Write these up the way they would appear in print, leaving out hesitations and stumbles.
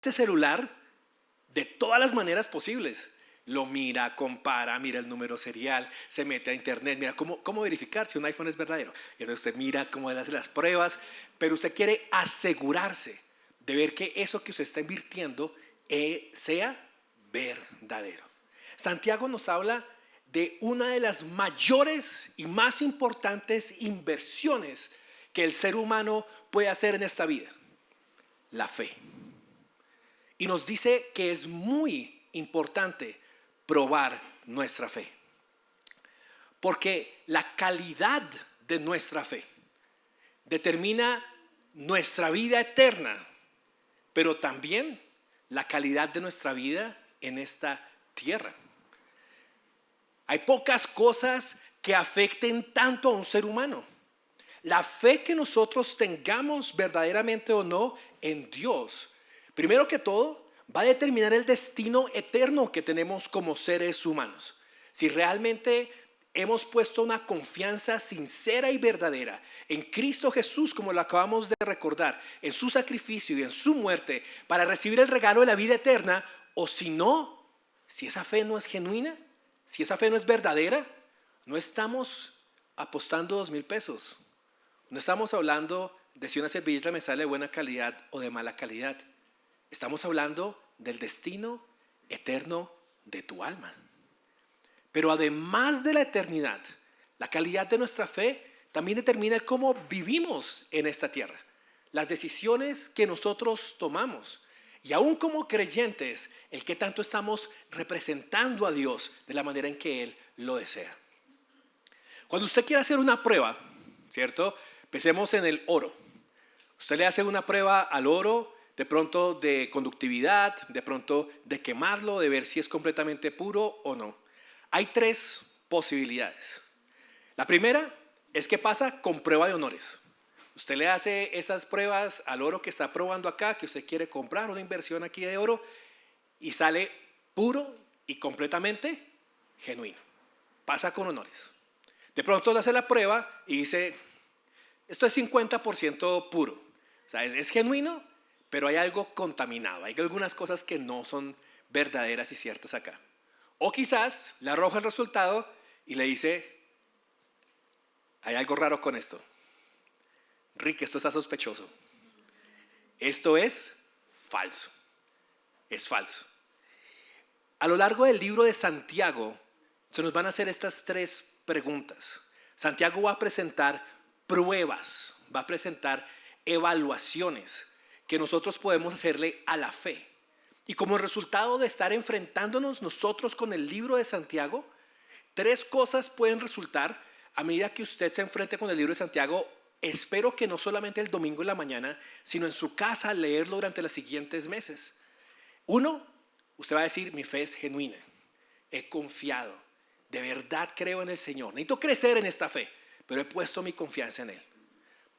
ese celular de todas las maneras posibles. Lo mira, compara, mira el número serial, se mete a internet, mira cómo verificar si un iPhone es verdadero. Y entonces usted mira cómo hace las pruebas, pero usted quiere asegurarse de ver que eso que usted está invirtiendo sea verdadero. Santiago nos habla de una de las mayores y más importantes inversiones que el ser humano puede hacer en esta vida: la fe. Y nos dice que es muy importante probar nuestra fe, porque la calidad de nuestra fe determina nuestra vida eterna, pero también la calidad de nuestra vida en esta tierra. Hay pocas cosas que afecten tanto a un ser humano. La fe que nosotros tengamos verdaderamente o no en Dios, primero que todo, va a determinar el destino eterno que tenemos como seres humanos. Si realmente hemos puesto una confianza sincera y verdadera en Cristo Jesús, como lo acabamos de recordar, en su sacrificio y en su muerte para recibir el regalo de la vida eterna, o si no, si esa fe no es genuina, si esa fe no es verdadera, no estamos apostando 2,000 pesos. No estamos hablando de si una servilleta me sale de buena calidad o de mala calidad. Estamos hablando del destino eterno de tu alma. Pero además de la eternidad, la calidad de nuestra fe también determina cómo vivimos en esta tierra, las decisiones que nosotros tomamos, y aún como creyentes, el que tanto estamos representando a Dios de la manera en que Él lo desea. Cuando usted quiere hacer una prueba, ¿cierto? Pensemos en el oro. Usted le hace una prueba al oro, de pronto de conductividad, de pronto de quemarlo, de ver si es completamente puro o no. Hay 3 posibilidades. La primera es que pasa con prueba de honores. Usted le hace esas pruebas al oro que está probando acá, que usted quiere comprar una inversión aquí de oro, y sale puro y completamente genuino. Pasa con honores. De pronto le hace la prueba y dice: esto es 50% puro. O sea, es genuino, pero hay algo contaminado. Hay algunas cosas que no son verdaderas y ciertas acá. O quizás le arroja el resultado y le dice: hay algo raro con esto. Rick, esto está sospechoso. Esto es falso. Es falso. A lo largo del libro de Santiago se nos van a hacer estas 3 preguntas. Santiago va a presentar pruebas, va a presentar evaluaciones que nosotros podemos hacerle a la fe. Y como resultado de estar enfrentándonos nosotros con el libro de Santiago, 3 cosas pueden resultar a medida que usted se enfrente con el libro de Santiago. Espero que no solamente el domingo en la mañana, sino en su casa, leerlo durante los siguientes meses. 1, usted va a decir: mi fe es genuina, he confiado, de verdad creo en el Señor, necesito crecer en esta fe, pero he puesto mi confianza en Él.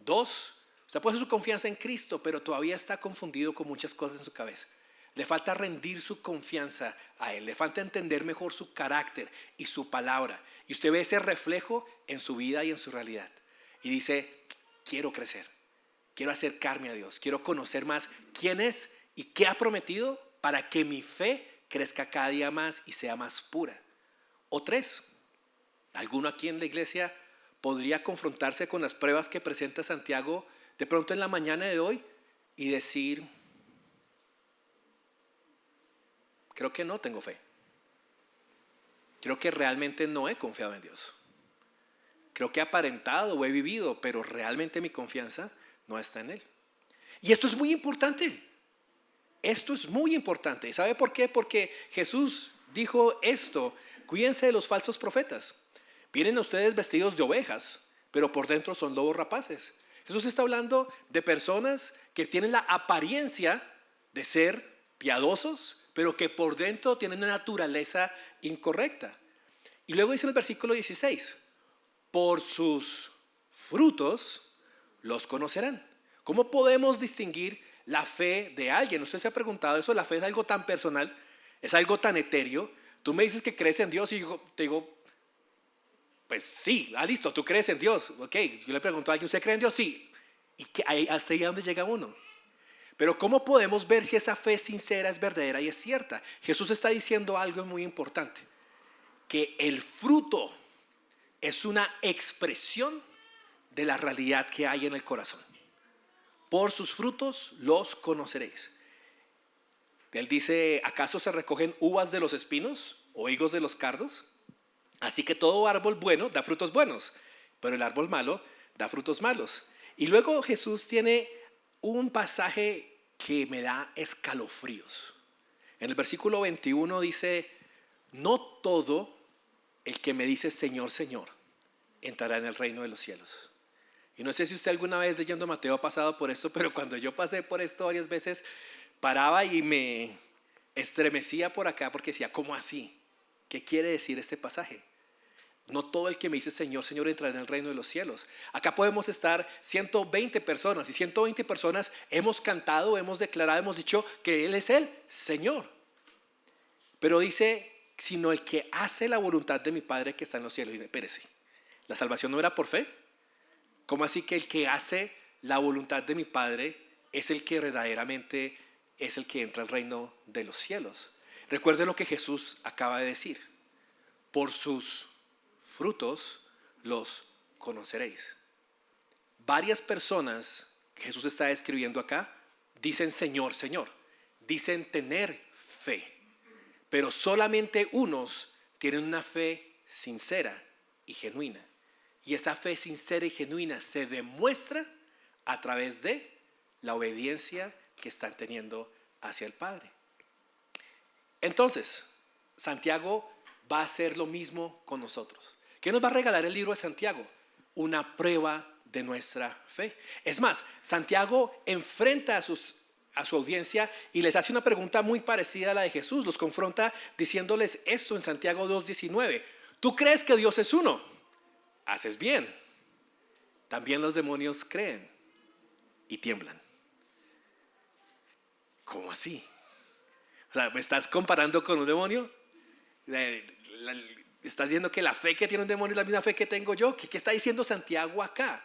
2, usted ha puesto su confianza en Cristo, pero todavía está confundido con muchas cosas en su cabeza. Le falta rendir su confianza a Él, le falta entender mejor su carácter y su palabra, y usted ve ese reflejo en su vida y en su realidad, y dice: quiero crecer, quiero acercarme a Dios, quiero conocer más quién es y qué ha prometido para que mi fe crezca cada día más y sea más pura. O 3, alguno aquí en la iglesia podría confrontarse con las pruebas que presenta Santiago de pronto en la mañana de hoy y decir: creo que no tengo fe, creo que realmente no he confiado en Dios, creo que he aparentado o he vivido, pero realmente mi confianza no está en Él. Y esto es muy importante. Esto es muy importante. ¿Sabe por qué? Porque Jesús dijo esto: cuídense de los falsos profetas. Vienen a ustedes vestidos de ovejas, pero por dentro son lobos rapaces. Jesús está hablando de personas que tienen la apariencia de ser piadosos, pero que por dentro tienen una naturaleza incorrecta. Y luego dice en el versículo 16: por sus frutos los conocerán. ¿Cómo podemos distinguir la fe de alguien? Usted se ha preguntado eso. La fe es algo tan personal, es algo tan etéreo. Tú me dices que crees en Dios y yo te digo: pues sí, listo, tú crees en Dios. Ok, yo le pregunto a alguien: ¿usted cree en Dios? Sí. ¿Y hasta ahí a dónde llega uno? Pero ¿cómo podemos ver si esa fe sincera es verdadera y es cierta? Jesús está diciendo algo muy importante, que el fruto es una expresión de la realidad que hay en el corazón. Por sus frutos los conoceréis. Él dice, ¿acaso se recogen uvas de los espinos o higos de los cardos? Así que todo árbol bueno da frutos buenos, pero el árbol malo da frutos malos. Y luego Jesús tiene un pasaje que me da escalofríos. En el versículo 21 dice, no todo el que me dice Señor, Señor, entrará en el reino de los cielos. Y no sé si usted alguna vez leyendo Mateo ha pasado por esto, pero cuando yo pasé por esto varias veces, paraba y me estremecía por acá porque decía, ¿cómo así? ¿Qué quiere decir este pasaje? No todo el que me dice Señor, Señor entrará en el reino de los cielos. Acá podemos estar 120 personas y 120 personas hemos cantado, hemos declarado, hemos dicho que Él es el Señor. Pero dice, sino el que hace la voluntad de mi Padre que está en los cielos. Y dice, espérese, ¿la salvación no era por fe? ¿Cómo así que el que hace la voluntad de mi Padre es el que verdaderamente es el que entra al reino de los cielos? Recuerde lo que Jesús acaba de decir. Por sus frutos los conoceréis. Varias personas que Jesús está describiendo acá dicen Señor, Señor. Dicen tener fe. Pero solamente unos tienen una fe sincera y genuina. Y esa fe sincera y genuina se demuestra a través de la obediencia que están teniendo hacia el Padre. Entonces, Santiago va a hacer lo mismo con nosotros. ¿Qué nos va a regalar el libro de Santiago? Una prueba de nuestra fe. Es más, Santiago enfrenta a su audiencia y les hace una pregunta muy parecida a la de Jesús. Los confronta diciéndoles esto en Santiago 2:19. ¿Tú crees que Dios es uno? Haces bien. También los demonios creen y tiemblan. ¿Cómo así? O sea, ¿me estás comparando con un demonio? ¿Estás diciendo que la fe que tiene un demonio es la misma fe que tengo yo? ¿Qué está diciendo Santiago acá?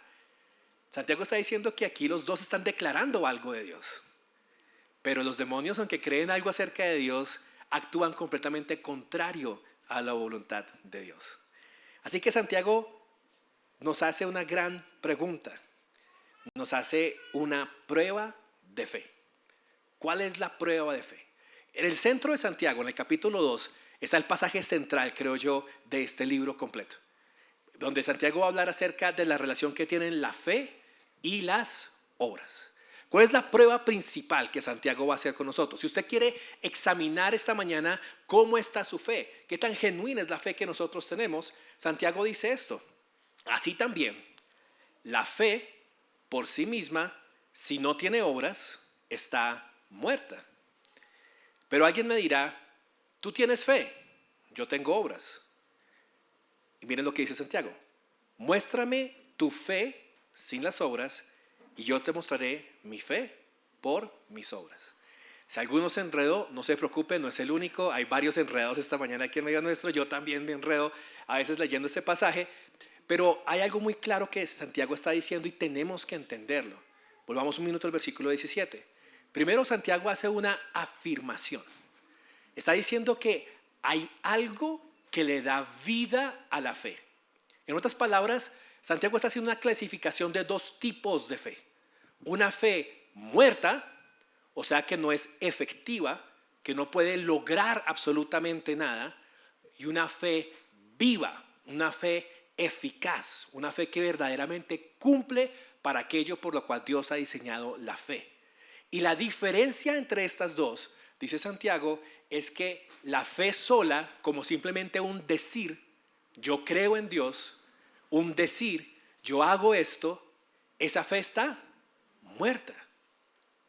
Santiago está diciendo que aquí los dos están declarando algo de Dios. Pero los demonios, aunque creen algo acerca de Dios, actúan completamente contrario a la voluntad de Dios. Así que Santiago nos hace una gran pregunta. Nos hace una prueba de fe. ¿Cuál es la prueba de fe? En el centro de Santiago, en el capítulo 2, está el pasaje central, creo yo, de este libro completo, donde Santiago va a hablar acerca de la relación que tienen la fe y las obras. ¿Cuál es la prueba principal que Santiago va a hacer con nosotros? Si usted quiere examinar esta mañana cómo está su fe, qué tan genuina es la fe que nosotros tenemos, Santiago dice esto. Así también, la fe por sí misma, si no tiene obras, está muerta. Pero alguien me dirá, tú tienes fe, yo tengo obras. Y miren lo que dice Santiago. Muéstrame tu fe sin las obras y yo te mostraré mi fe por mis obras. Si alguno se enredó, no se preocupe, no es el único. Hay varios enredados esta mañana aquí en medio nuestro. Yo también me enredo a veces leyendo este pasaje. Pero hay algo muy claro que Santiago está diciendo y tenemos que entenderlo. Volvamos un minuto al versículo 17. Primero Santiago hace una afirmación. Está diciendo que hay algo que le da vida a la fe. En otras palabras, Santiago está haciendo una clasificación de dos tipos de fe. Una fe muerta, o sea que no es efectiva, que no puede lograr absolutamente nada, y una fe viva, una fe eficaz, una fe que verdaderamente cumple para aquello por lo cual Dios ha diseñado la fe. Y la diferencia entre estas dos, dice Santiago, es que la fe sola, como simplemente un decir, yo creo en Dios, un decir, yo hago esto, esa fe está muerta.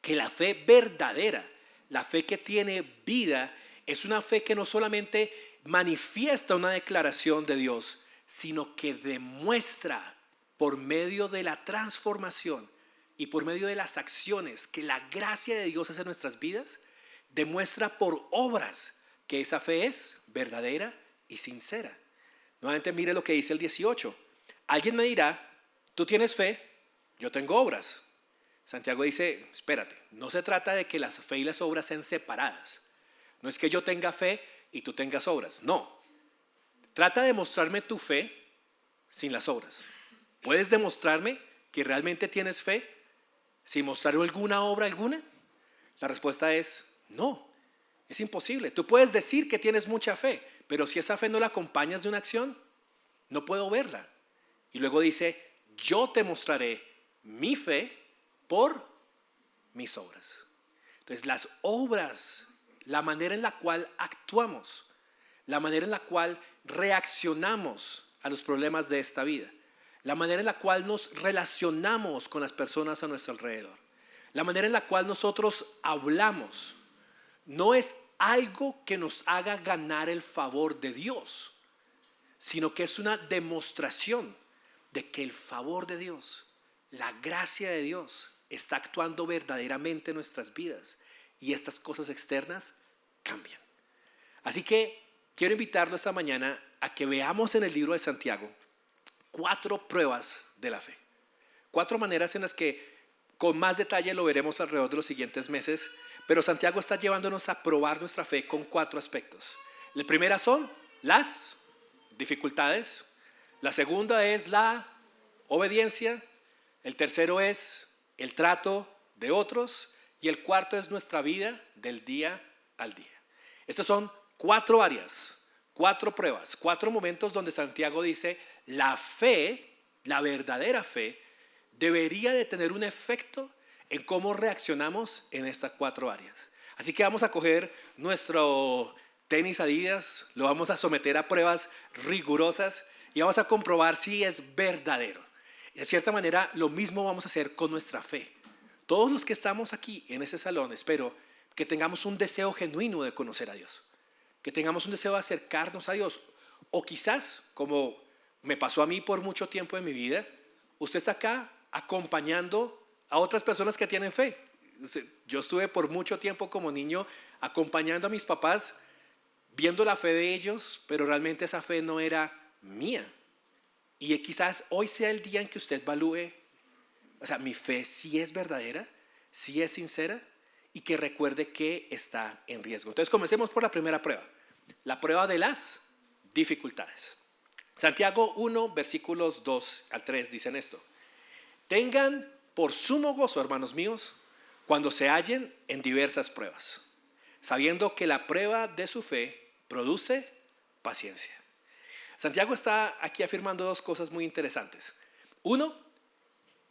Que la fe verdadera, la fe que tiene vida, es una fe que no solamente manifiesta una declaración de Dios, sino que demuestra por medio de la transformación y por medio de las acciones que la gracia de Dios hace en nuestras vidas, demuestra por obras que esa fe es verdadera y sincera. Nuevamente mire lo que dice el 18. Alguien me dirá, tú tienes fe, yo tengo obras. Santiago dice, espérate, no se trata de que la fe y las obras sean separadas. No es que yo tenga fe y tú tengas obras. No. Trata de mostrarme tu fe sin las obras. ¿Puedes demostrarme que realmente tienes fe sin mostrar alguna obra alguna? La respuesta es no. Es imposible. Tú puedes decir que tienes mucha fe, pero si esa fe no la acompañas de una acción, no puedo verla. Y luego dice, yo te mostraré mi fe por mis obras. Entonces, las obras, la manera en la cual actuamos, la manera en la cual reaccionamos a los problemas de esta vida, la manera en la cual nos relacionamos con las personas a nuestro alrededor, la manera en la cual nosotros hablamos, no es algo que nos haga ganar el favor de Dios, sino que es una demostración de que el favor de Dios, la gracia de Dios, está actuando verdaderamente en nuestras vidas y estas cosas externas cambian. Así que quiero invitarlo esta mañana a que veamos en el libro de Santiago 4 pruebas de la fe. 4 maneras en las que con más detalle lo veremos alrededor de los siguientes meses, pero Santiago está llevándonos a probar nuestra fe con 4 aspectos. La primera son las dificultades, la segunda es la obediencia, el tercero es el trato de otros y el cuarto es nuestra vida del día al día. Estas son 4 áreas, 4 pruebas, 4 momentos donde Santiago dice la fe, la verdadera fe, debería de tener un efecto en cómo reaccionamos en estas 4 áreas. Así que vamos a coger nuestro tenis Adidas, lo vamos a someter a pruebas rigurosas y vamos a comprobar si es verdadero. De cierta manera, lo mismo vamos a hacer con nuestra fe. Todos los que estamos aquí en ese salón, espero que tengamos un deseo genuino de conocer a Dios, que tengamos un deseo de acercarnos a Dios, o quizás, como me pasó a mí por mucho tiempo en mi vida, usted está acá acompañando a otras personas que tienen fe. Yo estuve por mucho tiempo como niño acompañando a mis papás, viendo la fe de ellos, pero realmente esa fe no era mía. Y quizás hoy sea el día en que usted evalúe, o sea, mi fe sí es verdadera, sí es sincera, y que recuerde que está en riesgo. Entonces comencemos por la primera prueba, la prueba de las dificultades. Santiago 1, versículos 2 al 3 dicen esto: tengan por sumo gozo, hermanos míos, cuando se hallen en diversas pruebas, sabiendo que la prueba de su fe produce paciencia. Santiago está aquí afirmando 2 cosas muy interesantes. Uno,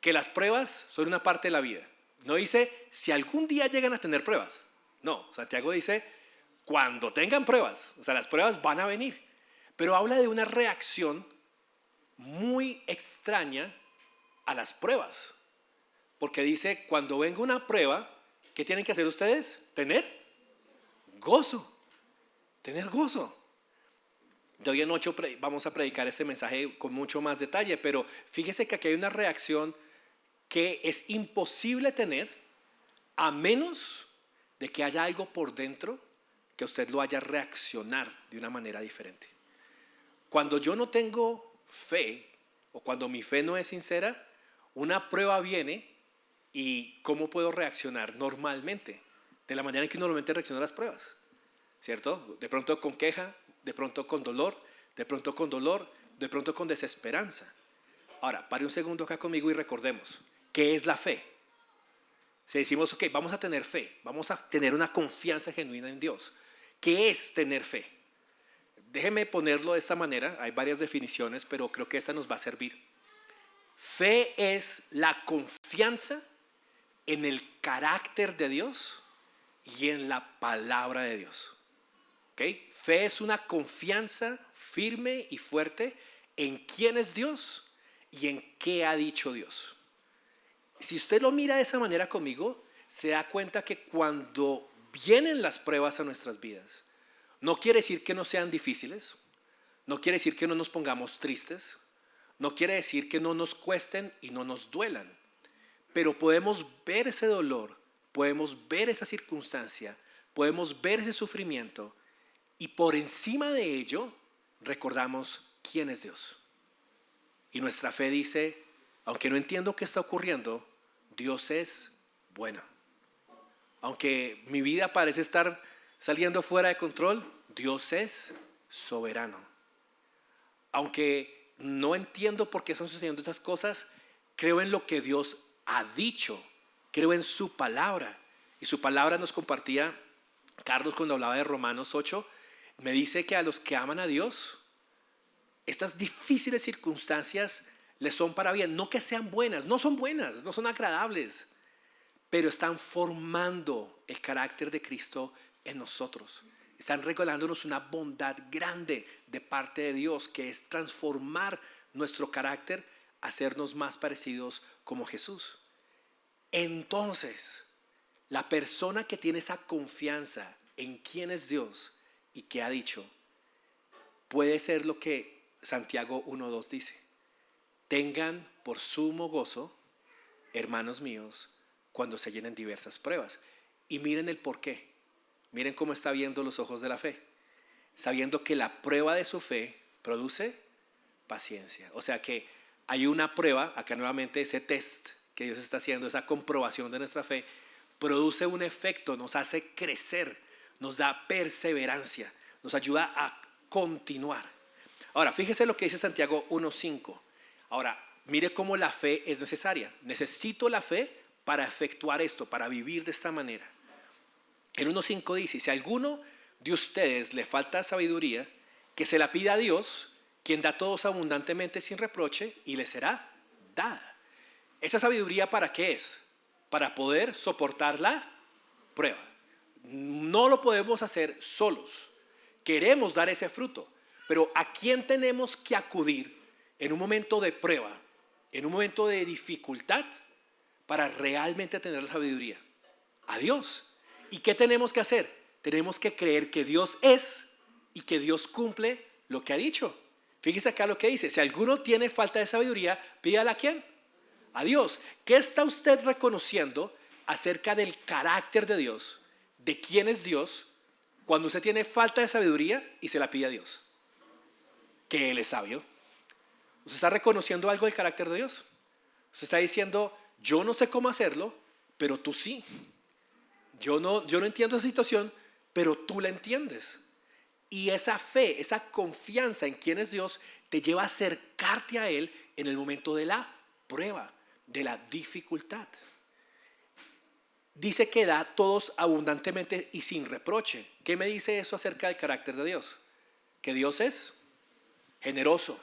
que las pruebas son una parte de la vida. No dice si algún día llegan a tener pruebas. No, Santiago dice cuando tengan pruebas. O sea, las pruebas van a venir. Pero habla de una reacción muy extraña a las pruebas. Porque dice, cuando venga una prueba, ¿qué tienen que hacer ustedes? Tener gozo. Tener gozo. De hoy en 8 vamos a predicar este mensaje con mucho más detalle, pero fíjese que aquí hay una reacción que es imposible tener a menos de que haya algo por dentro que usted lo haya reaccionar de una manera diferente. Cuando yo no tengo fe o cuando mi fe no es sincera, una prueba viene y ¿cómo puedo reaccionar normalmente? De la manera en que normalmente reacciono a las pruebas, ¿cierto? De pronto con queja, de pronto con dolor, de pronto con dolor, de pronto con desesperanza. Ahora, pare un segundo acá conmigo y recordemos, ¿qué es la fe? Si decimos, ok, vamos a tener fe, vamos a tener una confianza genuina en Dios. ¿Qué es tener fe? Déjeme ponerlo de esta manera, hay varias definiciones, pero creo que esta nos va a servir. Fe es la confianza en el carácter de Dios y en la palabra de Dios. ¿Okay? Fe es una confianza firme y fuerte en quién es Dios y en qué ha dicho Dios. Si usted lo mira de esa manera conmigo, se da cuenta que cuando vienen las pruebas a nuestras vidas, no quiere decir que no sean difíciles, no quiere decir que no nos pongamos tristes, no quiere decir que no nos cuesten y no nos duelan, pero podemos ver ese dolor, podemos ver esa circunstancia, podemos ver ese sufrimiento y por encima de ello recordamos quién es Dios. Y nuestra fe dice, aunque no entiendo qué está ocurriendo, Dios es bueno. Aunque mi vida parece estar saliendo fuera de control, Dios es soberano. Aunque no entiendo por qué están sucediendo estas cosas, creo en lo que Dios ha dicho, creo en su palabra. Y su palabra nos compartía Carlos cuando hablaba de Romanos 8, me dice que a los que aman a Dios, estas difíciles circunstancias les son para bien. No que sean buenas, no son buenas, no son agradables, pero están formando el carácter de Cristo en nosotros. Están regalándonos una bondad grande de parte de Dios, que es transformar nuestro carácter, hacernos más parecidos como Jesús. Entonces, la persona que tiene esa confianza en quién es Dios y qué ha dicho, puede ser lo que Santiago 1:2 dice: tengan por sumo gozo, hermanos míos, cuando se llenen diversas pruebas. Y miren el por qué. Miren cómo está viendo los ojos de la fe, sabiendo que la prueba de su fe produce paciencia. O sea que hay una prueba, acá nuevamente ese test que Dios está haciendo, esa comprobación de nuestra fe, produce un efecto, nos hace crecer, nos da perseverancia, nos ayuda a continuar. Ahora, fíjese lo que dice Santiago 1:5. Ahora, mire cómo la fe es necesaria. Necesito la fe para efectuar esto, para vivir de esta manera. En 1:5 dice: si a alguno de ustedes le falta sabiduría, que se la pida a Dios, quien da a todos abundantemente sin reproche, y le será dada. ¿Esa sabiduría para qué es? Para poder soportar la prueba. No lo podemos hacer solos. Queremos dar ese fruto, pero ¿a quién tenemos que acudir en un momento de prueba, en un momento de dificultad, para realmente tener la sabiduría? A Dios. ¿Y qué tenemos que hacer? Tenemos que creer que Dios es y que Dios cumple lo que ha dicho. Fíjese acá lo que dice: si alguno tiene falta de sabiduría, pídala ¿a quién? A Dios. ¿Qué está usted reconociendo acerca del carácter de Dios, de quién es Dios, cuando usted tiene falta de sabiduría y se la pide a Dios? Que Él es sabio. ¿Usted está reconociendo algo del carácter de Dios? Usted está diciendo: yo no sé cómo hacerlo, pero tú sí. Yo no entiendo esa situación, pero tú la entiendes. Y esa fe, esa confianza en quién es Dios, te lleva a acercarte a Él en el momento de la prueba, de la dificultad. Dice que da a todos abundantemente y sin reproche. ¿Qué me dice eso acerca del carácter de Dios? Que Dios es generoso,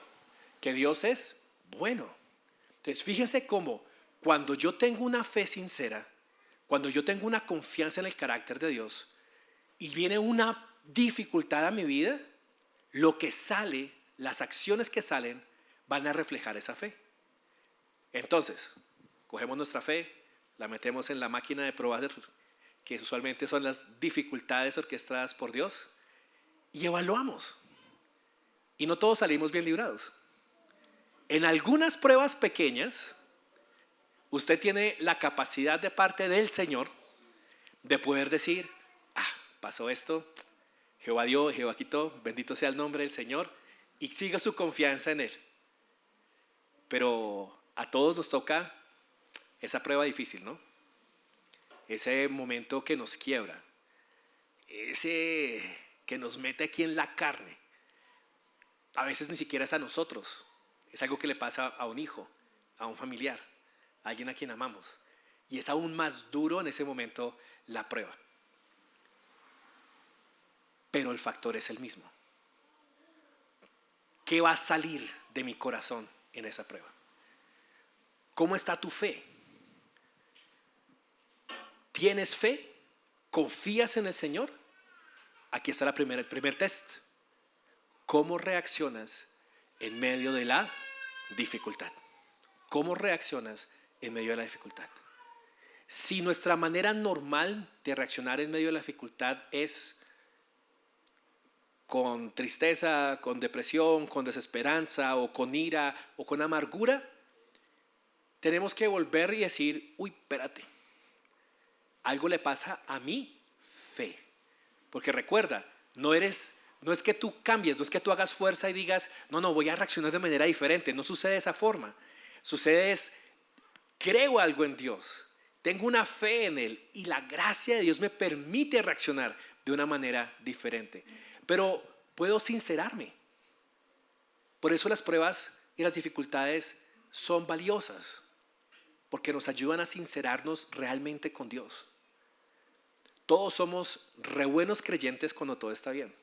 que Dios es bueno. Entonces fíjense cómo cuando yo tengo una fe sincera, cuando yo tengo una confianza en el carácter de Dios y viene una dificultad a mi vida, lo que sale, las acciones que salen van a reflejar esa fe. Entonces, cogemos nuestra fe, la metemos en la máquina de pruebas, que usualmente son las dificultades orquestadas por Dios, y evaluamos. Y no todos salimos bien librados. En algunas pruebas pequeñas, usted tiene la capacidad de parte del Señor de poder decir: pasó esto, Jehová dio, Jehová quitó, bendito sea el nombre del Señor, y siga su confianza en Él. Pero a todos nos toca esa prueba difícil, ¿no? Ese momento que nos quiebra, ese que nos mete aquí en la carne. A veces ni siquiera es a nosotros, es algo que le pasa a un hijo, a un familiar, a alguien a quien amamos. Y es aún más duro en ese momento la prueba. Pero el factor es el mismo. ¿Qué va a salir de mi corazón en esa prueba? ¿Cómo está tu fe? ¿Tienes fe? ¿Confías en el Señor? Aquí está el primer test. ¿Cómo reaccionas en medio de la dificultad? ¿Cómo reaccionas en medio de la dificultad? Si nuestra manera normal de reaccionar en medio de la dificultad es con tristeza, con depresión, con desesperanza, o con ira, o con amargura, tenemos que volver y decir: uy, espérate, algo le pasa a mi fe. Porque recuerda, no es que tú cambies, no es que tú hagas fuerza y digas: no, voy a reaccionar de manera diferente. No sucede de esa forma. Sucede es creo algo en Dios, tengo una fe en Él y la gracia de Dios me permite reaccionar de una manera diferente. Pero puedo sincerarme. Por eso las pruebas y las dificultades son valiosas, porque nos ayudan a sincerarnos realmente con Dios. Todos somos re buenos creyentes cuando todo está bien.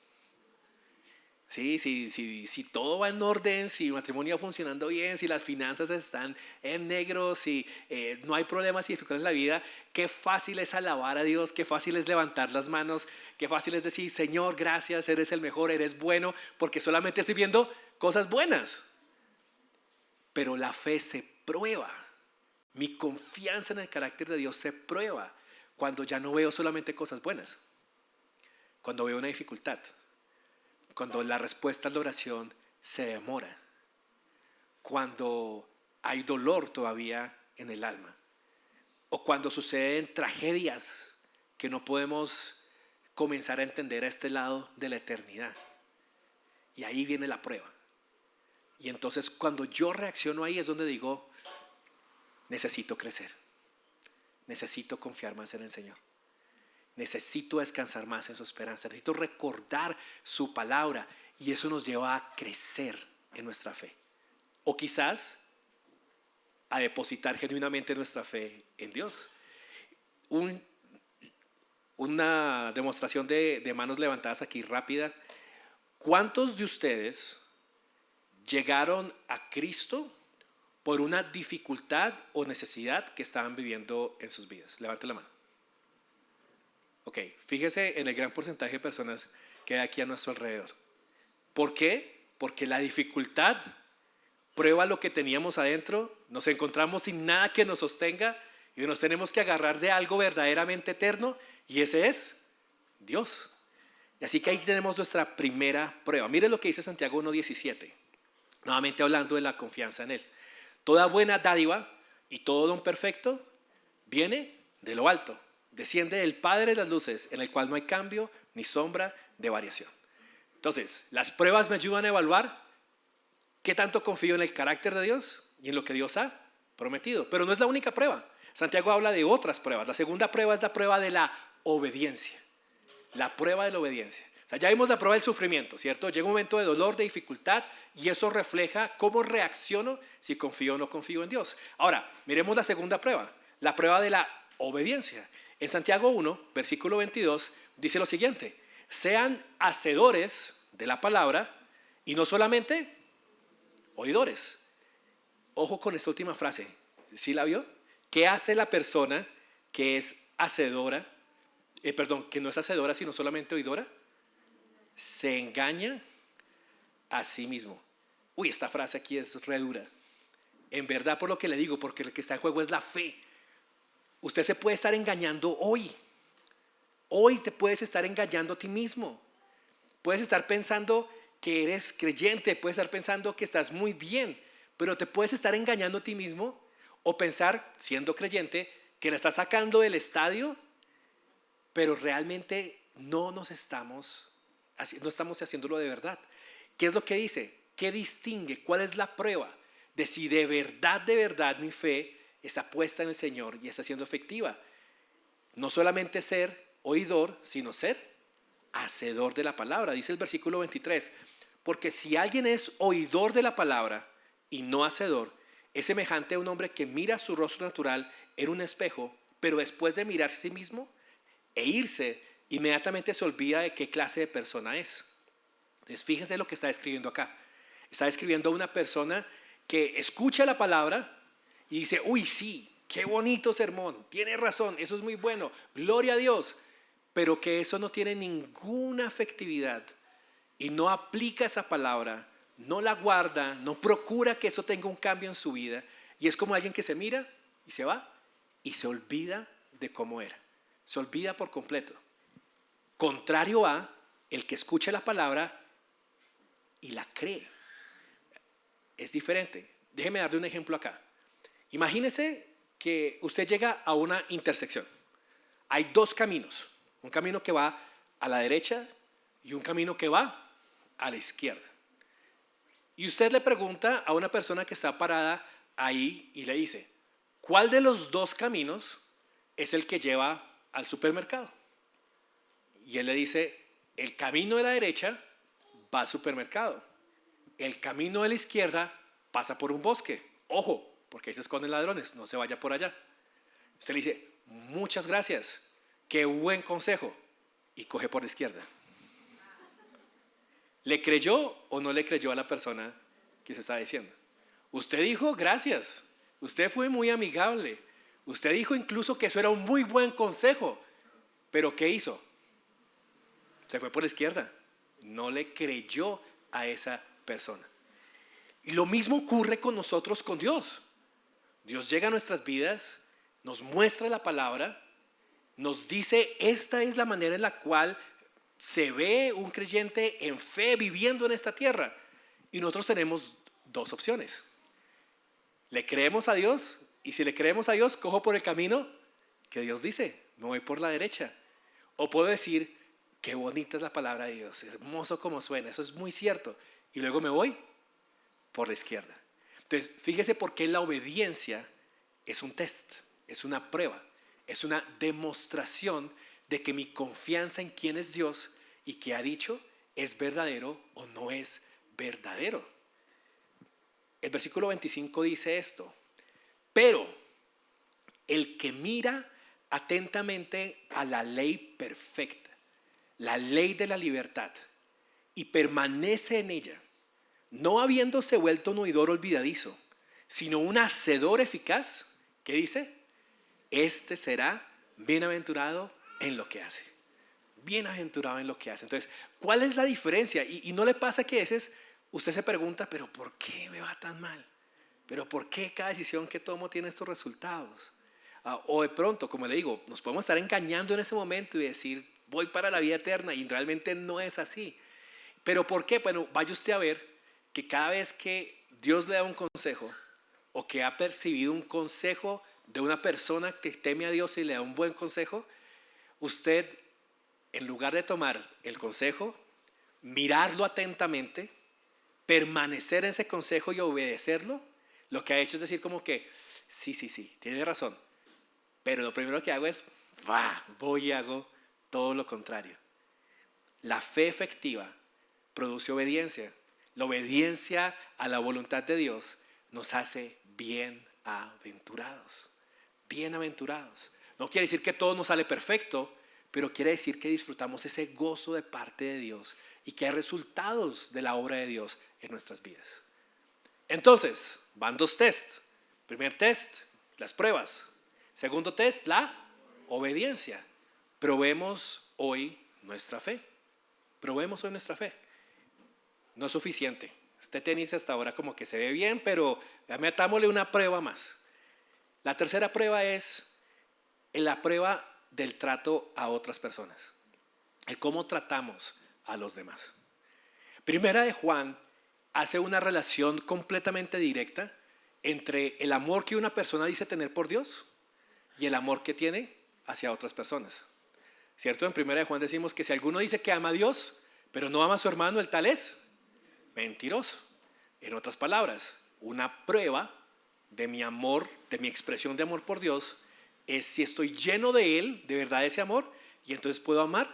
Sí, si todo va en orden, si el matrimonio va funcionando bien, si las finanzas están en negro, si no hay problemas y dificultades en la vida, qué fácil es alabar a Dios, qué fácil es levantar las manos, qué fácil es decir, Señor, gracias, eres el mejor, eres bueno, porque solamente estoy viendo cosas buenas. Pero la fe se prueba, mi confianza en el carácter de Dios se prueba cuando ya no veo solamente cosas buenas, cuando veo una dificultad. Cuando la respuesta a la oración se demora, cuando hay dolor todavía en el alma, o cuando suceden tragedias que no podemos comenzar a entender a este lado de la eternidad. Y ahí viene la prueba. Y entonces cuando yo reacciono ahí es donde digo, necesito crecer, necesito confiar más en el Señor. Necesito descansar más en su esperanza. Necesito recordar su palabra. Y eso nos lleva a crecer en nuestra fe. O quizás a depositar genuinamente nuestra fe en Dios. Una demostración de manos levantadas aquí rápida. ¿Cuántos de ustedes llegaron a Cristo por una dificultad o necesidad que estaban viviendo en sus vidas? Levante la mano. Ok, fíjese en el gran porcentaje de personas que hay aquí a nuestro alrededor. ¿Por qué? Porque la dificultad prueba lo que teníamos adentro, nos encontramos sin nada que nos sostenga y nos tenemos que agarrar de algo verdaderamente eterno y ese es Dios. Y así que ahí tenemos nuestra primera prueba. Mire lo que dice Santiago 1:17, nuevamente hablando de la confianza en Él. Toda buena dádiva y todo don perfecto viene de lo alto. Desciende del Padre de las luces, en el cual no hay cambio ni sombra de variación. Entonces, las pruebas me ayudan a evaluar qué tanto confío en el carácter de Dios y en lo que Dios ha prometido. Pero no es la única prueba. Santiago habla de otras pruebas. La segunda prueba es la prueba de la obediencia. La prueba de la obediencia. O sea, ya vimos la prueba del sufrimiento, ¿cierto? Llega un momento de dolor, de dificultad, y eso refleja cómo reacciono si confío o no confío en Dios. Ahora, miremos la segunda prueba, la prueba de la obediencia. En Santiago 1, versículo 22, dice lo siguiente: sean hacedores de la palabra y no solamente oidores. Ojo con esta última frase, ¿sí la vio? ¿Qué hace la persona que es hacedora? Que no es hacedora sino solamente oidora. Se engaña a sí mismo. Uy, esta frase aquí es re dura. En verdad, por lo que le digo, porque lo que está en juego es la fe. Usted se puede estar engañando hoy. Hoy te puedes estar engañando a ti mismo. Puedes estar pensando que eres creyente, puedes estar pensando que estás muy bien, pero te puedes estar engañando a ti mismo o pensar, siendo creyente, que la estás sacando del estadio, pero realmente no estamos haciéndolo de verdad. ¿Qué es lo que dice? ¿Qué distingue? ¿Cuál es la prueba de si de verdad mi fe está puesta en el Señor y está siendo efectiva? No solamente ser oidor, sino ser hacedor de la palabra. Dice el versículo 23, porque si alguien es oidor de la palabra y no hacedor, es semejante a un hombre que mira su rostro natural en un espejo, pero después de mirarse a sí mismo e irse, inmediatamente se olvida de qué clase de persona es. Entonces fíjense lo que está escribiendo acá. Está describiendo a una persona que escucha la palabra y dice, uy, sí, qué bonito sermón, tiene razón, eso es muy bueno, gloria a Dios, pero que eso no tiene ninguna efectividad y no aplica esa palabra, no la guarda, no procura que eso tenga un cambio en su vida, y es como alguien que se mira y se va y se olvida de cómo era, se olvida por completo. Contrario a el que escucha la palabra y la cree. Es diferente. Déjeme darle un ejemplo acá. Imagínese que usted llega a una intersección. Hay dos caminos. Un camino que va a la derecha y un camino que va a la izquierda. Y usted le pregunta a una persona que está parada ahí y le dice, ¿cuál de los dos caminos es el que lleva al supermercado? Y él le dice, el camino de la derecha va al supermercado. El camino de la izquierda pasa por un bosque. Ojo, porque ahí se esconden ladrones, no se vaya por allá. Usted le dice, muchas gracias, qué buen consejo. Y coge por la izquierda. ¿Le creyó o no le creyó a la persona que se está diciendo? Usted dijo, gracias. Usted fue muy amigable. Usted dijo incluso que eso era un muy buen consejo. Pero ¿qué hizo? Se fue por la izquierda. No le creyó a esa persona. Y lo mismo ocurre con nosotros, con Dios. Dios llega a nuestras vidas, nos muestra la palabra, nos dice, esta es la manera en la cual se ve un creyente en fe viviendo en esta tierra. Y nosotros tenemos dos opciones. ¿Le creemos a Dios? Y si le creemos a Dios, cojo por el camino que Dios dice, me voy por la derecha. O puedo decir, qué bonita es la palabra de Dios, hermoso como suena, eso es muy cierto. Y luego me voy por la izquierda. Entonces, fíjese por qué la obediencia es un test, es una prueba, es una demostración de que mi confianza en quién es Dios y qué ha dicho es verdadero o no es verdadero. El versículo 25 dice esto, pero el que mira atentamente a la ley perfecta, la ley de la libertad, y permanece en ella, no habiéndose vuelto un oidor olvidadizo, sino un hacedor eficaz, ¿qué dice? Este será bienaventurado en lo que hace. Bienaventurado en lo que hace. Entonces, ¿cuál es la diferencia? Y no le pasa que a veces usted se pregunta, pero ¿por qué me va tan mal? ¿Pero por qué cada decisión que tomo tiene estos resultados? O de pronto, como le digo, nos podemos estar engañando en ese momento y decir, voy para la vida eterna, y realmente no es así. ¿Pero por qué? Bueno, vaya usted a ver que cada vez que Dios le da un consejo o que ha percibido un consejo de una persona que teme a Dios y le da un buen consejo, usted, en lugar de tomar el consejo, mirarlo atentamente, permanecer en ese consejo y obedecerlo, lo que ha hecho es decir como que, sí, tiene razón, pero lo primero que hago es, voy y hago todo lo contrario. La fe efectiva produce obediencia. La obediencia a la voluntad de Dios nos hace bienaventurados. Bienaventurados. No quiere decir que todo nos sale perfecto, pero quiere decir que disfrutamos ese gozo de parte de Dios y que hay resultados de la obra de Dios en nuestras vidas. Entonces, van dos tests. Primer test, las pruebas. Segundo test, la obediencia. Probemos hoy nuestra fe. Probemos hoy nuestra fe. No es suficiente. Este tenis hasta ahora como que se ve bien, pero metámosle una prueba más. La tercera prueba es la prueba del trato a otras personas. El cómo tratamos a los demás. Primera de Juan hace una relación completamente directa entre el amor que una persona dice tener por Dios y el amor que tiene hacia otras personas. ¿Cierto? En Primera de Juan decimos que si alguno dice que ama a Dios, pero no ama a su hermano, el tal es mentiroso. En otras palabras, una prueba de mi amor, de mi expresión de amor por Dios, es si estoy lleno de Él, de verdad ese amor, y entonces puedo amar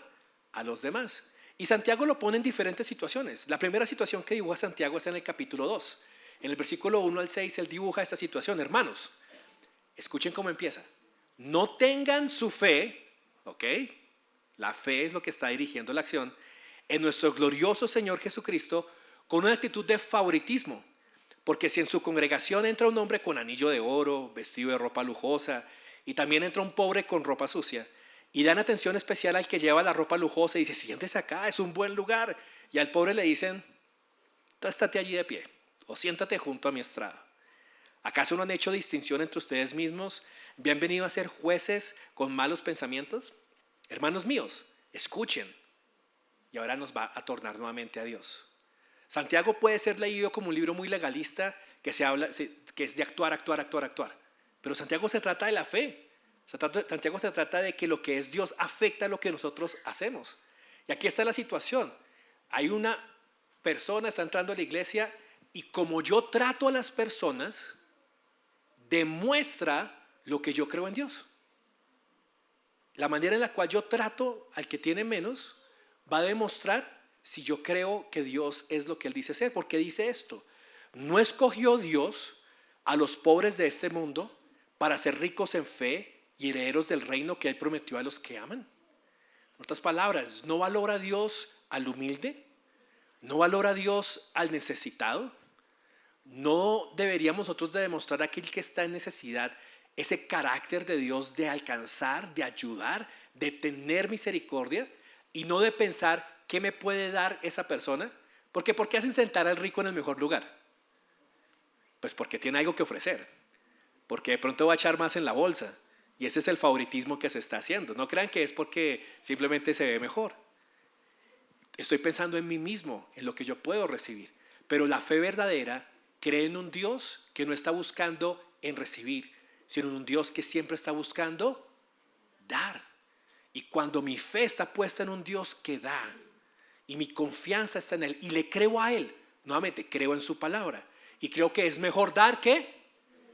a los demás. Y Santiago lo pone en diferentes situaciones. La primera situación que dibuja Santiago es en el capítulo 2. En el versículo 1 al 6 él dibuja esta situación. Hermanos, escuchen cómo empieza. No tengan su fe, ¿ok? La fe es lo que está dirigiendo la acción, en nuestro glorioso Señor Jesucristo, con una actitud de favoritismo. Porque si en su congregación entra un hombre con anillo de oro, vestido de ropa lujosa, y también entra un pobre con ropa sucia, y dan atención especial al que lleva la ropa lujosa y dice, siéntese acá, es un buen lugar. Y al pobre le dicen, tú estate allí de pie, o siéntate junto a mi estrado. ¿Acaso no han hecho distinción entre ustedes mismos? ¿Han venido a ser jueces con malos pensamientos? Hermanos míos, escuchen. Y ahora nos va a tornar nuevamente a Dios. Santiago puede ser leído como un libro muy legalista que es de actuar. Pero Santiago se trata de la fe. Santiago se trata de que lo que es Dios afecta a lo que nosotros hacemos. Y aquí está la situación. Hay una persona, está entrando a la iglesia, y como yo trato a las personas, demuestra lo que yo creo en Dios. La manera en la cual yo trato al que tiene menos va a demostrar si yo creo que Dios es lo que Él dice ser. Porque dice esto: no escogió Dios a los pobres de este mundo para ser ricos en fe y herederos del reino que Él prometió a los que aman. En otras palabras, ¿no valora Dios al humilde? ¿No valora Dios al necesitado? ¿No deberíamos nosotros de demostrar a aquel que está en necesidad ese carácter de Dios de alcanzar, de ayudar, de tener misericordia y no de pensar qué me puede dar esa persona? Porque ¿por qué hacen sentar al rico en el mejor lugar? Pues porque tiene algo que ofrecer, porque de pronto va a echar más en la bolsa, y ese es el favoritismo que se está haciendo. No crean que es porque simplemente se ve mejor. Estoy pensando en mí mismo, en lo que yo puedo recibir. Pero la fe verdadera cree en un Dios que no está buscando en recibir, sino en un Dios que siempre está buscando dar. Y cuando mi fe está puesta en un Dios que da y mi confianza está en Él y le creo a Él, nuevamente creo en su palabra y creo que es mejor dar que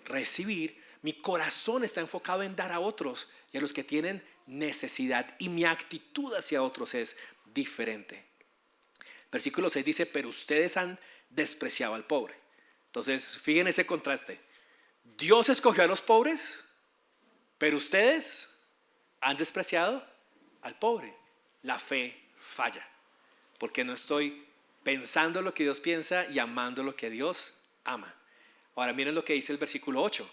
recibir, mi corazón está enfocado en dar a otros y a los que tienen necesidad, y mi actitud hacia otros es diferente. Versículo 6 dice: pero ustedes han despreciado al pobre. Entonces, fíjense ese contraste. Dios escogió a los pobres, pero ustedes han despreciado al pobre. La fe falla, porque no estoy pensando lo que Dios piensa y amando lo que Dios ama. Ahora miren lo que dice el versículo 8.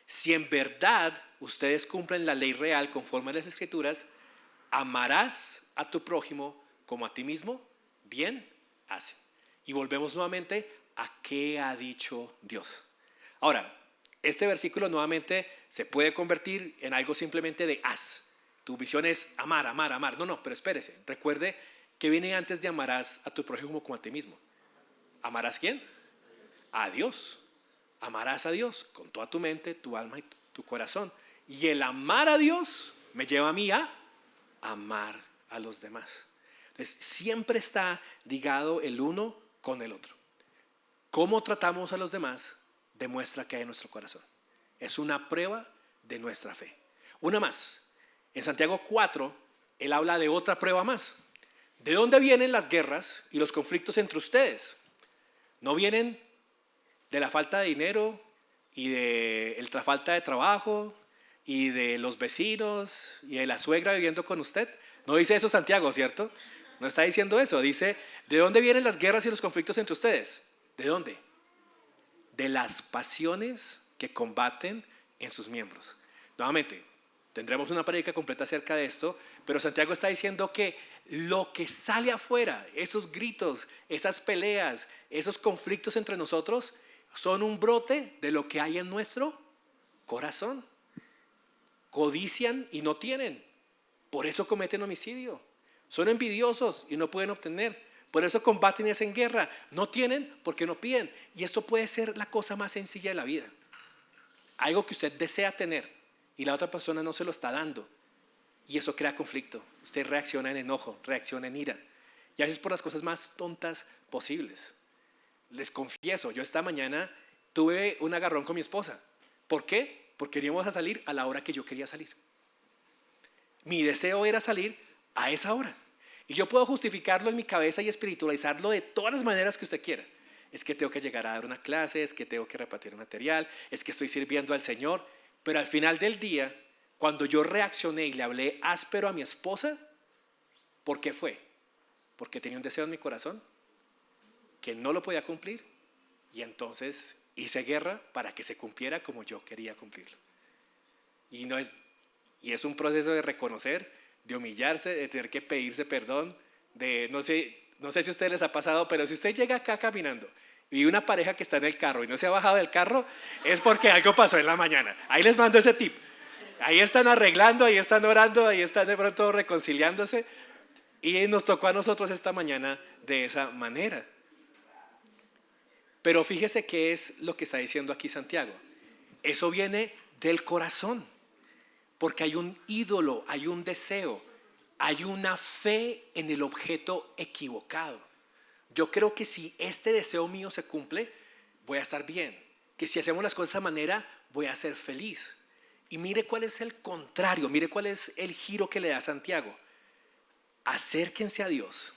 Si en verdad ustedes cumplen la ley real conforme a las Escrituras, amarás a tu prójimo como a ti mismo, bien hacen. Y volvemos nuevamente a qué ha dicho Dios. Ahora, este versículo nuevamente se puede convertir en algo simplemente de haz. Tu visión es amar, amar, amar. No, pero espérese. Recuerde que viene antes de amarás a tu prójimo como a ti mismo. ¿Amarás quién? A Dios. Amarás a Dios con toda tu mente, tu alma y tu corazón. Y el amar a Dios me lleva a mí a amar a los demás. Entonces, siempre está ligado el uno con el otro. Cómo tratamos a los demás demuestra que hay en nuestro corazón. Es una prueba de nuestra fe. Una más. En Santiago 4, él habla de otra prueba más. ¿De dónde vienen las guerras y los conflictos entre ustedes? ¿No vienen de la falta de dinero y de la falta de trabajo y de los vecinos y de la suegra viviendo con usted? No dice eso Santiago, ¿cierto? No está diciendo eso. Dice: ¿de dónde vienen las guerras y los conflictos entre ustedes? ¿De dónde? De las pasiones que combaten en sus miembros. Nuevamente, tendremos una prédica completa acerca de esto, pero Santiago está diciendo que lo que sale afuera, esos gritos, esas peleas, esos conflictos entre nosotros, son un brote de lo que hay en nuestro corazón. Codician y no tienen, por eso cometen homicidio. Son envidiosos y no pueden obtener, por eso combaten y hacen guerra. No tienen porque no piden. Y esto puede ser la cosa más sencilla de la vida. Algo que usted desea tener y la otra persona no se lo está dando, y eso crea conflicto. Usted reacciona en enojo, reacciona en ira, y a veces por las cosas más tontas posibles. Les confieso, yo esta mañana tuve un agarrón con mi esposa. ¿Por qué? Porque íbamos a salir a la hora que yo quería salir. Mi deseo era salir a esa hora. Y yo puedo justificarlo en mi cabeza y espiritualizarlo de todas las maneras que usted quiera. Es que tengo que llegar a dar una clase, es que tengo que repartir material, es que estoy sirviendo al Señor. Pero al final del día, cuando yo reaccioné y le hablé áspero a mi esposa, ¿por qué fue? Porque tenía un deseo en mi corazón que no lo podía cumplir, y entonces hice guerra para que se cumpliera como yo quería cumplirlo. Y es un proceso de reconocer, de humillarse, de tener que pedirse perdón, de no sé si a ustedes les ha pasado, pero si usted llega acá caminando y una pareja que está en el carro y no se ha bajado del carro, es porque algo pasó en la mañana. Ahí les mando ese tip. Ahí están arreglando, ahí están orando, ahí están de pronto reconciliándose, y nos tocó a nosotros esta mañana de esa manera. Pero fíjese qué es lo que está diciendo aquí Santiago. Eso viene del corazón, porque hay un ídolo, hay un deseo, hay una fe en el objeto equivocado. Yo creo que si este deseo mío se cumple, voy a estar bien. Que si hacemos las cosas de esa manera, voy a ser feliz. Y mire cuál es el contrario, mire cuál es el giro que le da Santiago. Acérquense a Dios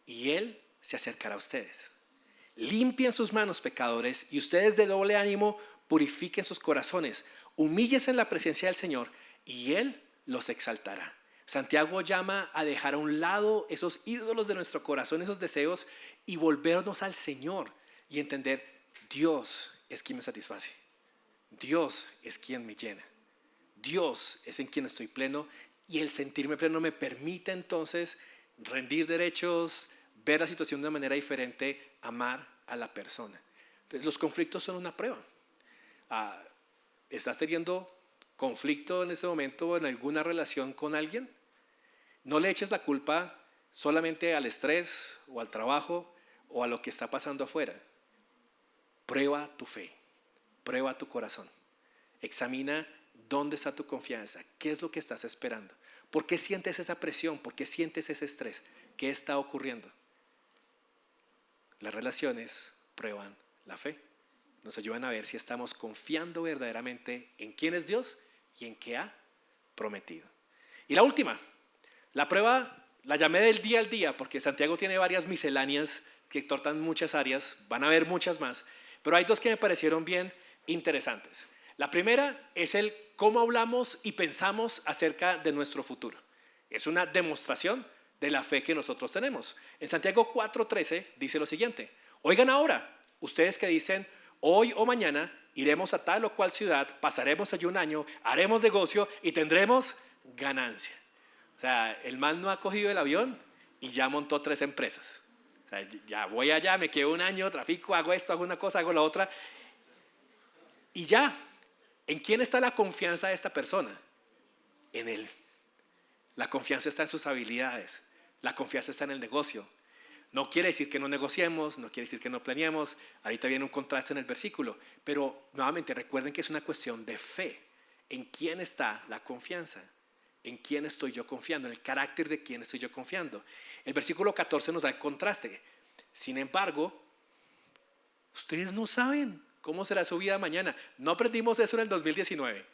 y Él se acercará a ustedes. Limpien sus manos, pecadores, y ustedes de doble ánimo purifiquen sus corazones. Humíllense en la presencia del Señor y Él los exaltará. Santiago llama a dejar a un lado esos ídolos de nuestro corazón, esos deseos, y volvernos al Señor y entender: Dios es quien me satisface, Dios es quien me llena, Dios es en quien estoy pleno, y el sentirme pleno me permite entonces rendir derechos, ver la situación de una manera diferente, amar a la persona. Entonces, los conflictos son una prueba. ¿Estás teniendo conflicto en ese momento en alguna relación con alguien? No le eches la culpa solamente al estrés o al trabajo o a lo que está pasando afuera. Prueba tu fe, prueba tu corazón. Examina dónde está tu confianza, qué es lo que estás esperando. ¿Por qué sientes esa presión? ¿Por qué sientes ese estrés? ¿Qué está ocurriendo? Las relaciones prueban la fe. Nos ayudan a ver si estamos confiando verdaderamente en quién es Dios y en qué ha prometido. Y la última, la prueba la llamé del día al día porque Santiago tiene varias misceláneas que tratan muchas áreas, van a haber muchas más, pero hay dos que me parecieron bien interesantes. La primera es el cómo hablamos y pensamos acerca de nuestro futuro. Es una demostración de la fe que nosotros tenemos. En Santiago 4:13 dice lo siguiente: oigan ahora, ustedes que dicen, hoy o mañana iremos a tal o cual ciudad, pasaremos allí un año, haremos negocio y tendremos ganancia. O sea, el man no ha cogido el avión y ya montó 3 empresas. O sea, ya voy allá, me quedo un año, trafico, hago esto, hago una cosa, hago la otra. Y ya, ¿en quién está la confianza de esta persona? En él. La confianza está en sus habilidades. La confianza está en el negocio. No quiere decir que no negociemos, no quiere decir que no planeemos. Ahorita viene un contraste en el versículo. Pero nuevamente recuerden que es una cuestión de fe. ¿En quién está la confianza? ¿En quién estoy yo confiando? En el carácter de quién estoy yo confiando. El versículo 14 nos da el contraste. Sin embargo, ustedes no saben cómo será su vida mañana. No aprendimos eso en el 2019.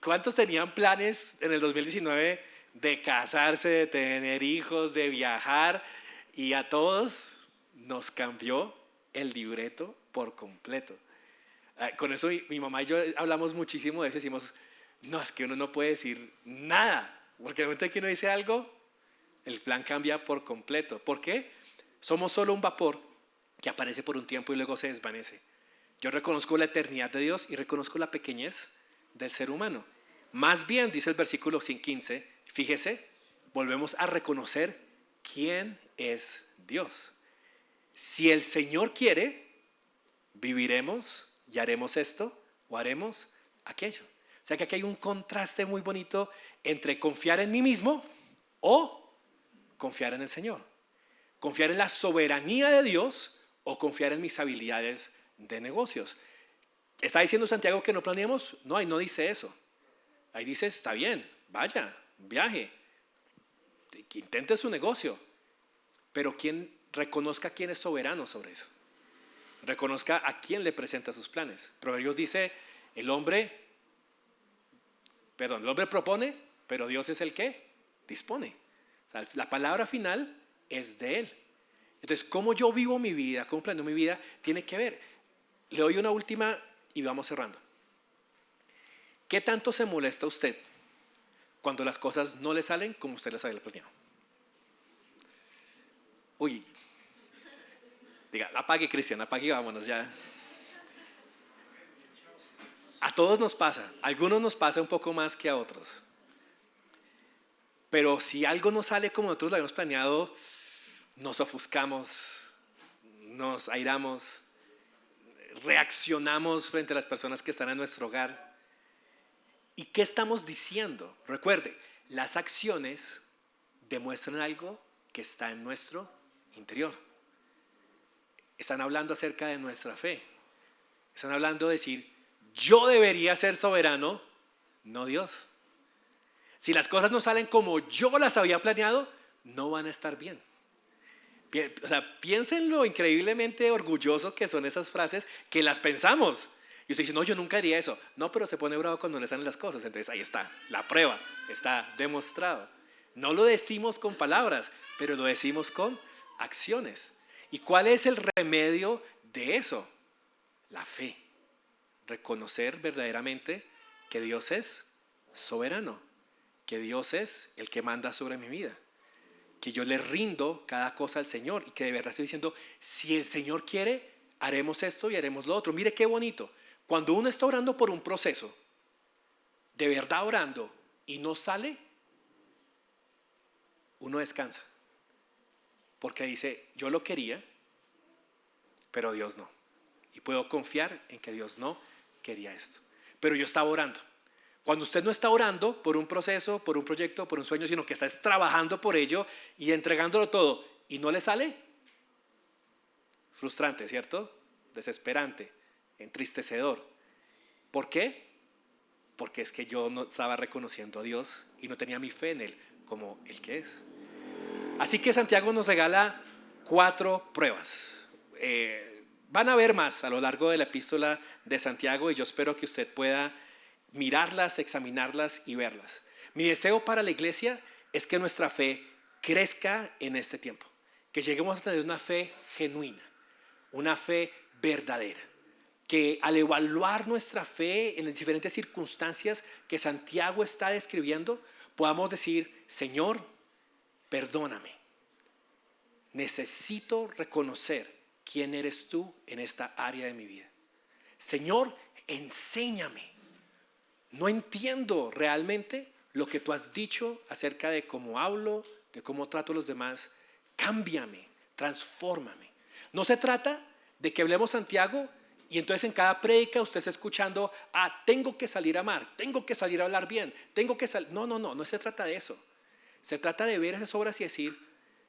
¿Cuántos tenían planes en el 2019 de casarse, de tener hijos, de viajar? Y a todos nos cambió el libreto por completo. Con eso mi mamá y yo hablamos muchísimo de eso. Decimos, no, es que uno no puede decir nada, porque el momento en que uno dice algo, el plan cambia por completo. ¿Por qué? Somos solo un vapor que aparece por un tiempo y luego se desvanece. Yo reconozco la eternidad de Dios y reconozco la pequeñez del ser humano. Más bien, dice el versículo 15, fíjese, volvemos a reconocer quién es Dios. Si el Señor quiere, viviremos y haremos esto o haremos aquello. O sea que aquí hay un contraste muy bonito entre confiar en mí mismo o confiar en el Señor. Confiar en la soberanía de Dios o confiar en mis habilidades de negocios. ¿Está diciendo Santiago que no planeemos? No, ahí no dice eso. Ahí dice, está bien, vaya, viaje, intente su negocio, pero quien reconozca quién es soberano sobre eso. Reconozca a quién le presenta sus planes. Proverbios dice, el hombre propone, pero Dios es el que dispone. O sea, la palabra final es de Él. Entonces, cómo yo vivo mi vida, cómo planeo mi vida, tiene que ver. Le doy una última y vamos cerrando. ¿Qué tanto se molesta usted cuando las cosas no le salen como usted las había planeado? Uy, diga, apague, Cristian, apague y vámonos ya. A todos nos pasa, a algunos nos pasa un poco más que a otros. Pero si algo no sale como nosotros lo habíamos planeado, nos ofuscamos, nos airamos, reaccionamos frente a las personas que están en nuestro hogar. ¿Y qué estamos diciendo? Recuerde, las acciones demuestran algo que está en nuestro interior. Están hablando acerca de nuestra fe. Están hablando de decir, yo debería ser soberano, no Dios. Si las cosas no salen como yo las había planeado, no van a estar bien. O sea, piensen lo increíblemente orgulloso que son esas frases que las pensamos. Y usted dice, no, yo nunca haría eso. No, pero se pone bravo cuando le salen las cosas. Entonces ahí está, la prueba, está demostrado. No lo decimos con palabras, pero lo decimos con acciones. ¿Y cuál es el remedio de eso? La fe. Reconocer verdaderamente que Dios es soberano, que Dios es el que manda sobre mi vida, que yo le rindo cada cosa al Señor y que de verdad estoy diciendo, si el Señor quiere, haremos esto y haremos lo otro. Mire qué bonito. Cuando uno está orando por un proceso, de verdad orando, y no sale, uno descansa. Porque dice, yo lo quería, pero Dios no. Y puedo confiar en que Dios no quería esto. Pero yo estaba orando. Cuando usted no está orando por un proceso, por un proyecto, por un sueño, sino que está trabajando por ello y entregándolo todo, y no le sale, frustrante, ¿cierto? Desesperante, entristecedor. ¿Por qué? Porque es que yo no estaba reconociendo a Dios y no tenía mi fe en Él como el que es. Así que Santiago nos regala 4 pruebas. Van a haber más a lo largo de la epístola de Santiago y yo espero que usted pueda mirarlas, examinarlas y verlas. Mi deseo para la iglesia es que nuestra fe crezca en este tiempo, que lleguemos a tener una fe genuina, una fe verdadera, que al evaluar nuestra fe en las diferentes circunstancias que Santiago está describiendo, podamos decir, Señor, perdóname, necesito reconocer quién eres tú en esta área de mi vida. Señor, enséñame. No entiendo realmente lo que tú has dicho acerca de cómo hablo, de cómo trato a los demás. Cámbiame, transfórmame. No se trata de que hablemos Santiago y entonces en cada prédica usted está escuchando, tengo que salir a amar, tengo que salir a hablar bien, tengo que salir. No se trata de eso. Se trata de ver esas obras y decir,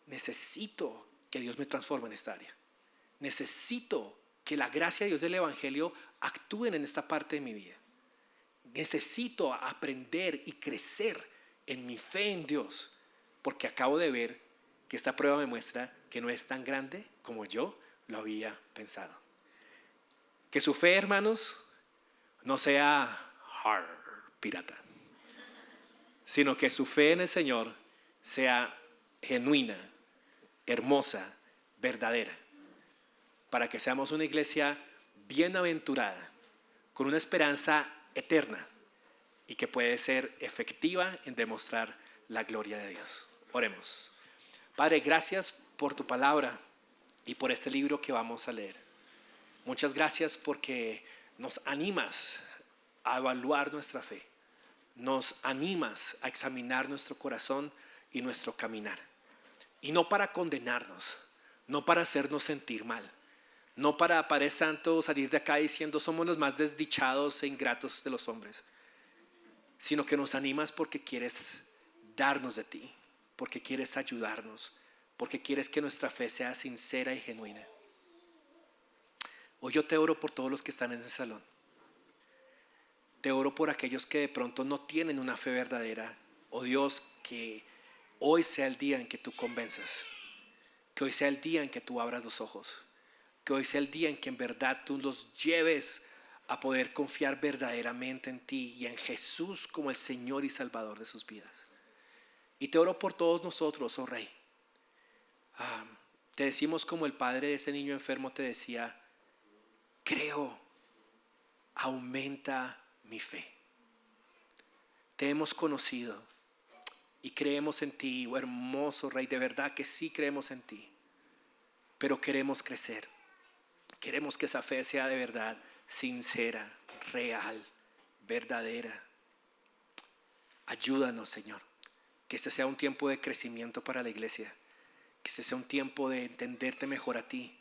necesito que Dios me transforme en esta área. Necesito que la gracia de Dios del Evangelio actúen en esta parte de mi vida. Necesito aprender y crecer en mi fe en Dios, porque acabo de ver que esta prueba me muestra que no es tan grande como yo lo había pensado. Que su fe, hermanos, no sea pirata, sino que su fe en el Señor sea genuina, hermosa, verdadera, para que seamos una iglesia bienaventurada, con una esperanza eterna y que puede ser efectiva en demostrar la gloria de Dios. Oremos. Padre, gracias por tu palabra y por este libro que vamos a leer. Muchas gracias porque nos animas a evaluar nuestra fe. Nos animas a examinar nuestro corazón y nuestro caminar. Y no para condenarnos, no para hacernos sentir mal, no para, Padre Santo, salir de acá diciendo somos los más desdichados e ingratos de los hombres, sino que nos animas porque quieres darnos de ti, porque quieres ayudarnos, porque quieres que nuestra fe sea sincera y genuina. Hoy yo te oro por todos los que están en el salón. Te oro por aquellos que de pronto no tienen una fe verdadera. Oh Dios, que hoy sea el día en que tú convenzas, que hoy sea el día en que tú abras los ojos, que hoy sea el día en que en verdad tú los lleves a poder confiar verdaderamente en ti y en Jesús como el Señor y Salvador de sus vidas. Y te oro por todos nosotros, oh Rey. Te decimos como el padre de ese niño enfermo te decía, creo, aumenta mi fe. Te hemos conocido y creemos en ti, oh hermoso Rey, de verdad que sí creemos en ti, pero queremos crecer. Queremos que esa fe sea de verdad sincera, real, verdadera. Ayúdanos, Señor, que este sea un tiempo de crecimiento para la iglesia, que este sea un tiempo de entenderte mejor a ti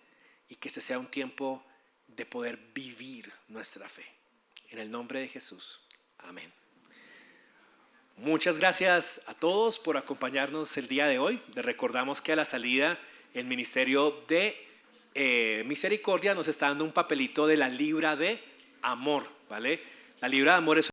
y que este sea un tiempo de poder vivir nuestra fe. En el nombre de Jesús, amén. Muchas gracias a todos por acompañarnos el día de hoy. Les recordamos que a la salida el Ministerio de Misericordia nos está dando un papelito de la libra de amor, ¿vale? La libra de amor es